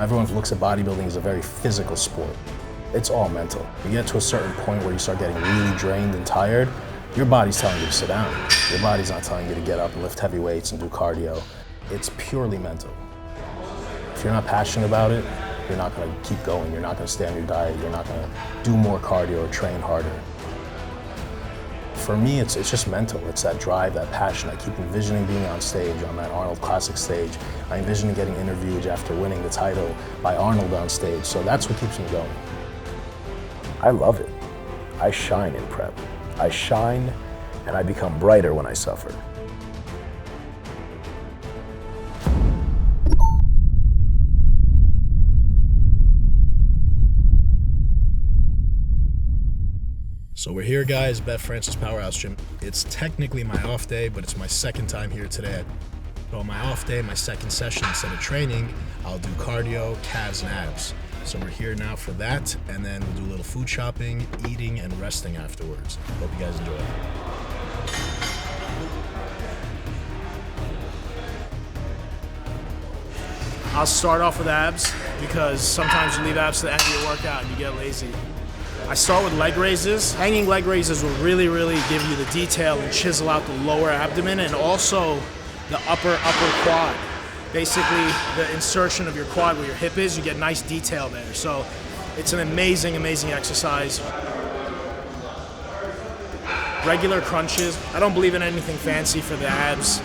Everyone looks at bodybuilding as a very physical sport. It's all mental. You get to a certain point where you start getting really drained and tired, your body's telling you to sit down. Your body's not telling you to get up and lift heavy weights and do cardio. It's purely mental. If you're not passionate about it, you're not gonna keep going. You're not gonna stay on your diet. You're not gonna do more cardio or train harder. For me, it's just mental. It's that drive, that passion. I keep envisioning being on stage, on that Arnold Classic stage. I envision getting interviewed after winning the title by Arnold on stage. So that's what keeps me going. I love it. I shine in prep. I shine and I become brighter when I suffer. So we're here, guys, Beth Francis Powerhouse Gym. It's technically my off day, but it's my second time here today. So on my off day, my second session, instead of training, I'll do cardio, calves, and abs. So we're here now for that, and then we'll do a little food shopping, eating, and resting afterwards. Hope you guys enjoy it. I'll start off with abs because sometimes you leave abs to the end of your workout and you get lazy. I start with leg raises. Hanging leg raises will really give you the detail and chisel out the lower abdomen and also the upper quad. Basically, the insertion of your quad where your hip is, you get nice detail there. So it's an amazing exercise. Regular crunches. I don't believe in anything fancy for the abs,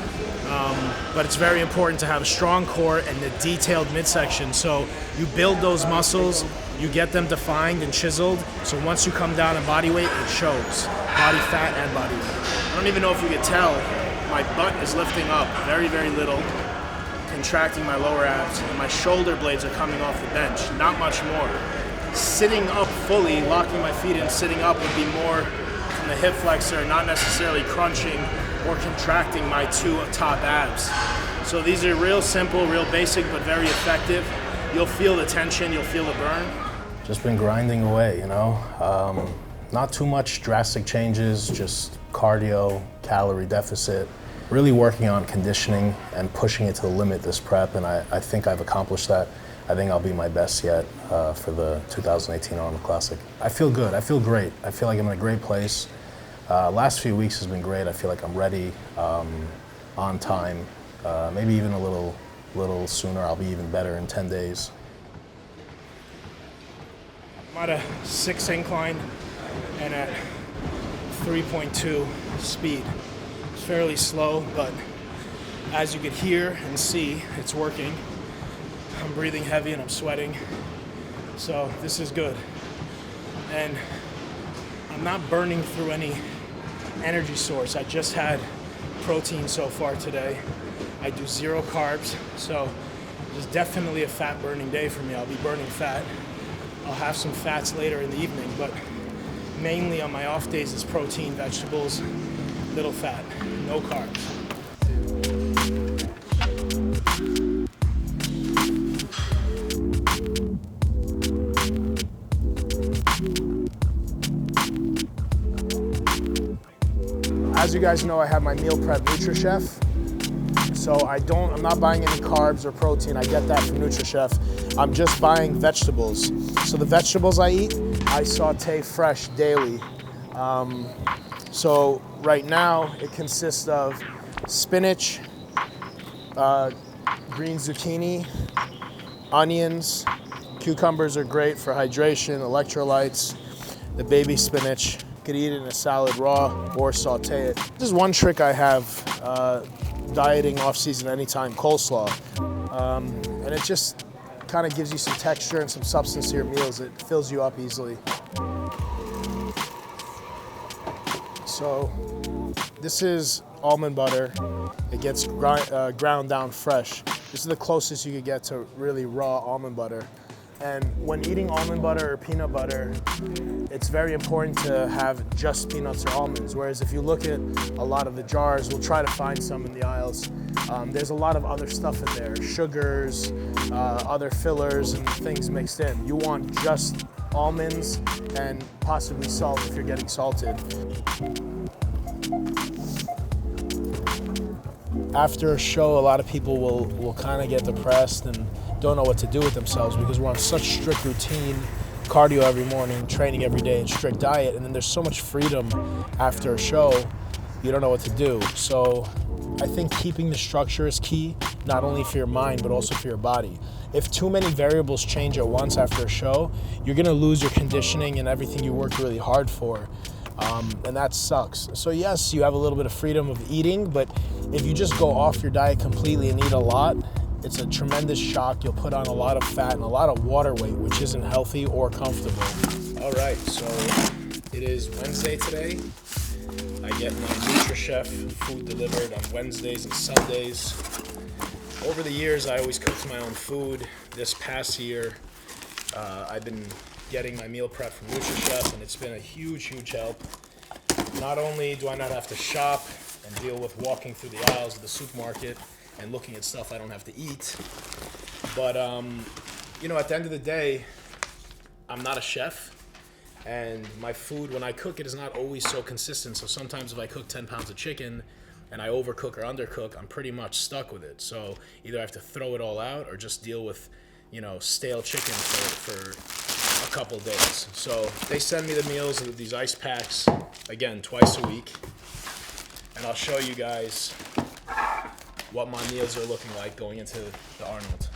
but it's very important to have a strong core and the detailed midsection. So you build those muscles, you get them defined and chiseled, so once you come down in body weight, it shows. Body fat and body weight. I don't even know if you could tell, my butt is lifting up very little, contracting my lower abs, and my shoulder blades are coming off the bench, not much more. Sitting up fully, locking my feet in, sitting up would be more from the hip flexor, not necessarily crunching or contracting my two top abs. So these are real simple, real basic, but very effective. You'll feel the tension, you'll feel the burn. Just been grinding away, you know? Not too much drastic changes, just cardio, calorie deficit. Really working on conditioning and pushing it to the limit this prep, and I think I've accomplished that. I think I'll be my best yet for the 2018 Arnold Classic. I feel good, I feel great. I feel like I'm in a great place. Last few weeks has been great. I feel like I'm ready, on time, maybe even a little sooner. I'll be even better in 10 days. I'm at a 6 incline and at 3.2 speed. It's fairly slow, but as you could hear and see, it's working. I'm breathing heavy and I'm sweating, so this is good. And I'm not burning through any energy source. I just had protein so far today. I do 0 carbs, so it's definitely a fat burning day for me. I'll be burning fat. I'll have some fats later in the evening, but mainly on my off days it's protein, vegetables, little fat, no carbs. As you guys know, I have my meal prep NutriChef. So I'm not buying any carbs or protein. I get that from NutriChef. I'm just buying vegetables. So the vegetables I eat, I saute fresh daily. So right now it consists of spinach, green zucchini, onions, cucumbers are great for hydration, electrolytes, the baby spinach. You could eat it in a salad raw or saute it. This is one trick I have dieting off season anytime, coleslaw. And it just kind of gives you some texture and some substance to your meals. It fills you up easily. So this is almond butter. It gets ground down fresh. This is the closest you could get to really raw almond butter. And when eating almond butter or peanut butter, it's very important to have just peanuts or almonds. Whereas if you look at a lot of the jars, we'll try to find some in the aisles. There's a lot of other stuff in there, sugars, other fillers and things mixed in. You want just almonds and possibly salt if you're getting salted. After a show, a lot of people will kind of get depressed and don't know what to do with themselves because we're on such strict routine, cardio every morning, training every day, and strict diet, and then there's so much freedom after a show, you don't know what to do. So I think keeping the structure is key, not only for your mind, but also for your body. If too many variables change at once after a show, you're gonna lose your conditioning and everything you worked really hard for. And that sucks. So yes, you have a little bit of freedom of eating, but if you just go off your diet completely and eat a lot, it's a tremendous shock. You'll put on a lot of fat and a lot of water weight, which isn't healthy or comfortable. All right, so it is Wednesday today. I get my NutriChef food delivered on Wednesdays and Sundays. Over the years, I always cooked my own food. This past year, I've been getting my meal prep from NutriChef, and it's been a huge, huge help. Not only do I not have to shop and deal with walking through the aisles of the supermarket and looking at stuff I don't have to eat, but you know, at the end of the day, I'm not a chef, and my food, when I cook it, is not always so consistent. So sometimes if I cook 10 pounds of chicken and I overcook or undercook, I'm pretty much stuck with it. So either I have to throw it all out or just deal with, you know, stale chicken for a couple days. So they send me the meals of these ice packs, again, twice a week. And I'll show you guys what my meals are looking like going into the Arnold.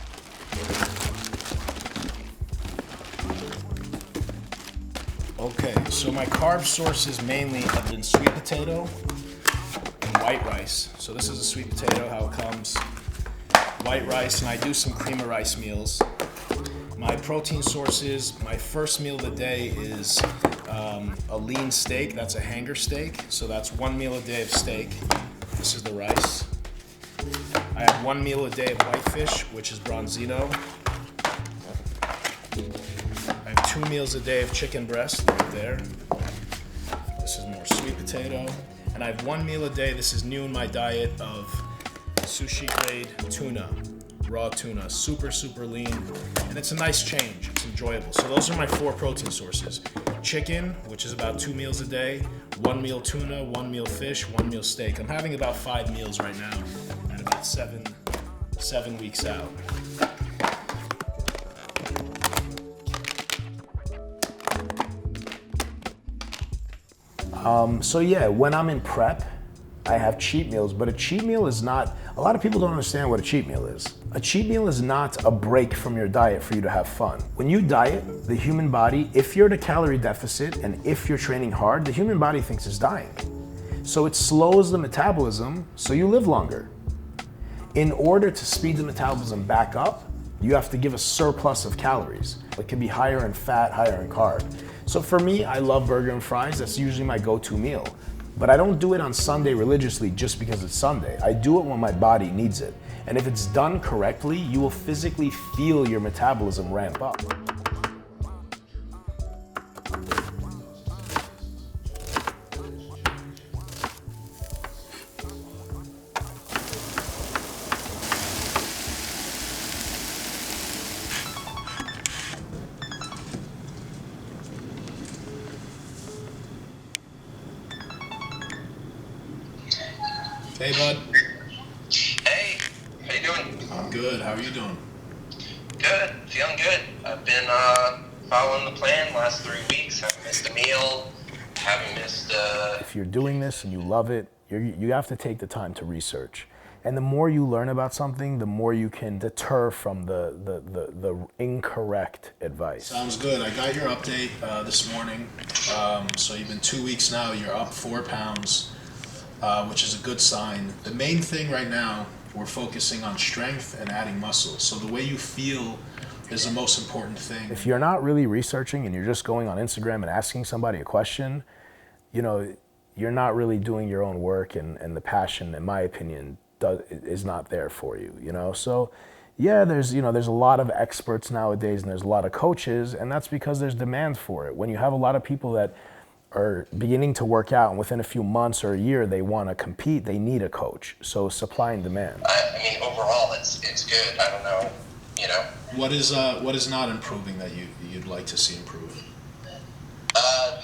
Okay, so my carb sources mainly have been sweet potato and white rice. So this is a sweet potato, how it comes. White rice, and I do some cream of rice meals. My protein sources, my first meal of the day is a lean steak. That's a hanger steak. So that's 1 meal a day of steak. This is the rice. I have 1 meal a day of whitefish, which is bronzino. I have 2 meals a day of chicken breast, right there. This is more sweet potato. And I have 1 meal a day, this is new in my diet, of sushi grade tuna, raw tuna, super, super lean. And it's a nice change, it's enjoyable. So those are my 4 protein sources. Chicken, which is about 2 meals a day, 1 meal tuna, 1 meal fish, 1 meal steak. I'm having about 5 meals right now at about 7 weeks out. So yeah, when I'm in prep, I have cheat meals, but a cheat meal is not, a lot of people don't understand what a cheat meal is. A cheat meal is not a break from your diet for you to have fun. When you diet, the human body, if you're at a calorie deficit and if you're training hard, the human body thinks it's dying. So it slows the metabolism so you live longer. In order to speed the metabolism back up, you have to give a surplus of calories. It can be higher in fat, higher in carb. So for me, I love burger and fries. That's usually my go-to meal. But I don't do it on Sunday religiously just because it's Sunday. I do it when my body needs it. And if it's done correctly, you will physically feel your metabolism ramp up. Hey, bud. Hey, how you doing? I'm good. How are you doing? Good, feeling good. I've been following the plan the last 3 weeks. Haven't missed a meal. Haven't missed. If you're doing this and you love it, you have to take the time to research. And the more you learn about something, the more you can deter from the incorrect advice. Sounds good. I got your update this morning. So you've been 2 weeks now. You're up 4 pounds. Which is a good sign. The main thing right now, we're focusing on strength and adding muscle. So the way you feel is the most important thing. If you're not really researching and you're just going on Instagram and asking somebody a question, you know, you're not really doing your own work, and the passion, in my opinion, is not there for you, you know? So yeah, there's a lot of experts nowadays and there's a lot of coaches, and that's because there's demand for it. When you have a lot of people that are beginning to work out and within a few months or a year they want to compete, they need a coach. So supply and demand. I mean, overall, it's good. I don't know, you know. What is not improving that you'd like to see improve?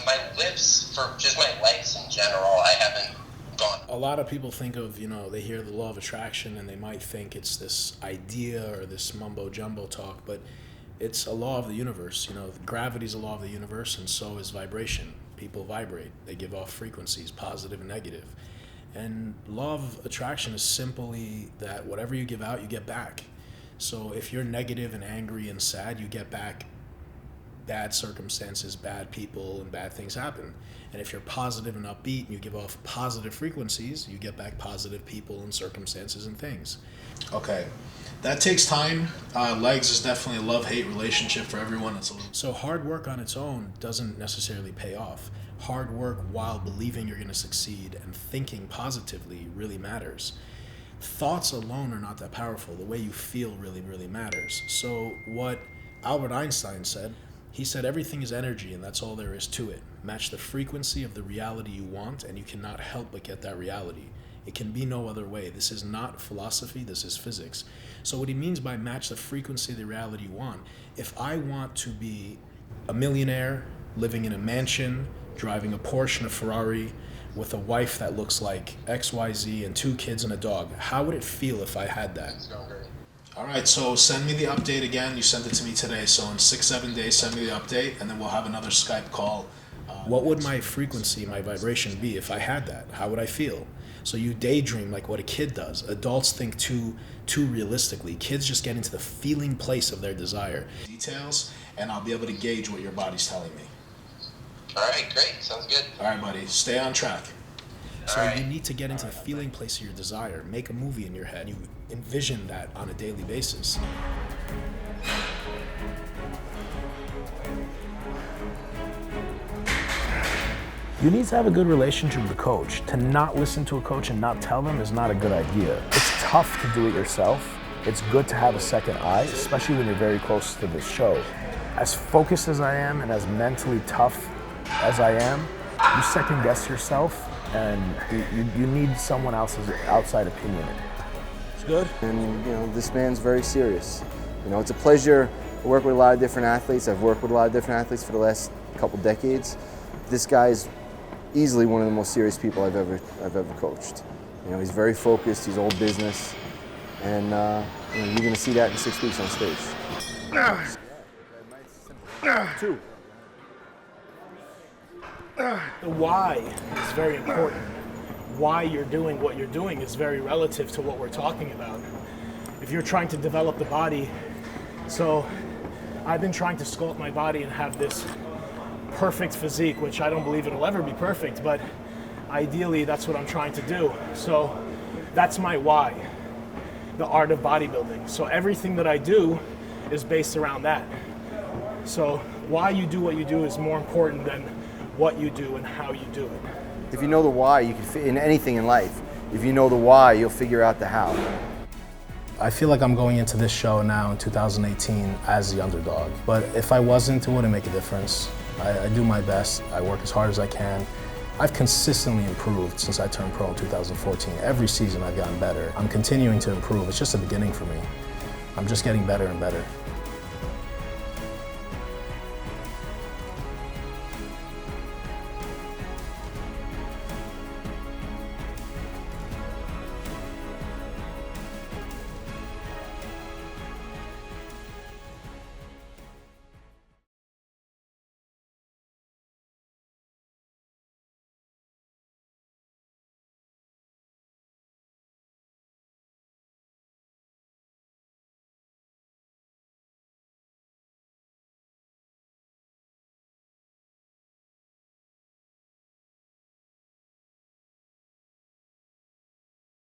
My lifts, for just my legs in general, I haven't gone A lot of people think of, they hear the law of attraction and they might think it's this idea or this mumbo jumbo talk, but it's a law of the universe. Gravity is a law of the universe, and so is vibration. People vibrate. They give off frequencies, positive and negative. And law of attraction is simply that whatever you give out, you get back. So if you're negative and angry and sad, you get back bad circumstances, bad people, and bad things happen. And if you're positive and upbeat and you give off positive frequencies, you get back positive people and circumstances and things. Okay, that takes time. Legs is definitely a love-hate relationship for everyone. So hard work on its own doesn't necessarily pay off. Hard work while believing you're going to succeed and thinking positively really matters. Thoughts alone are not that powerful. The way you feel really, really matters. So what Albert Einstein said, he said everything is energy and that's all there is to it. Match the frequency of the reality you want and you cannot help but get that reality. It can be no other way. This is not philosophy, this is physics. So what he means by match the frequency of the reality you want, if I want to be a millionaire, living in a mansion, driving a Porsche and a Ferrari, with a wife that looks like XYZ and 2 kids and a dog, how would it feel if I had that? All right, so send me the update again. You sent it to me today, so in 6-7 days, send me the update, and then we'll have another Skype call. What would my frequency, my vibration be if I had that? How would I feel? So you daydream like what a kid does. Adults think too realistically. Kids just get into the feeling place of their desire. Details, and I'll be able to gauge what your body's telling me. All right, great. Sounds good. All right, buddy. Stay on track. So right. You need to get into the feeling place of your desire. Make a movie in your head. You envision that on a daily basis. You need to have a good relationship with a coach. To not listen to a coach and not tell them is not a good idea. It's tough to do it yourself. It's good to have a second eye, especially when you're very close to this show. As focused as I am and as mentally tough as I am, you second guess yourself and you need someone else's outside opinion. It's good. And this man's very serious. It's a pleasure to work with a lot of different athletes. I've worked with a lot of different athletes for the last couple decades. This guy's easily one of the most serious people I've ever coached. He's very focused. He's all business, and you're going to see that in 6 weeks on stage. 2. The why is very important. Why you're doing what you're doing is very relative to what we're talking about. If you're trying to develop the body, so I've been trying to sculpt my body and have this perfect physique, which I don't believe it'll ever be perfect, but ideally that's what I'm trying to do. So that's my why, the art of bodybuilding. So everything that I do is based around that. So why you do what you do is more important than what you do and how you do it. If you know the why, you can fit in anything in life. If you know the why, you'll figure out the how. I feel like I'm going into this show now in 2018 as the underdog. But if I wasn't, it wouldn't make a difference. I do my best. I work as hard as I can. I've consistently improved since I turned pro in 2014. Every season I've gotten better. I'm continuing to improve. It's just the beginning for me. I'm just getting better and better.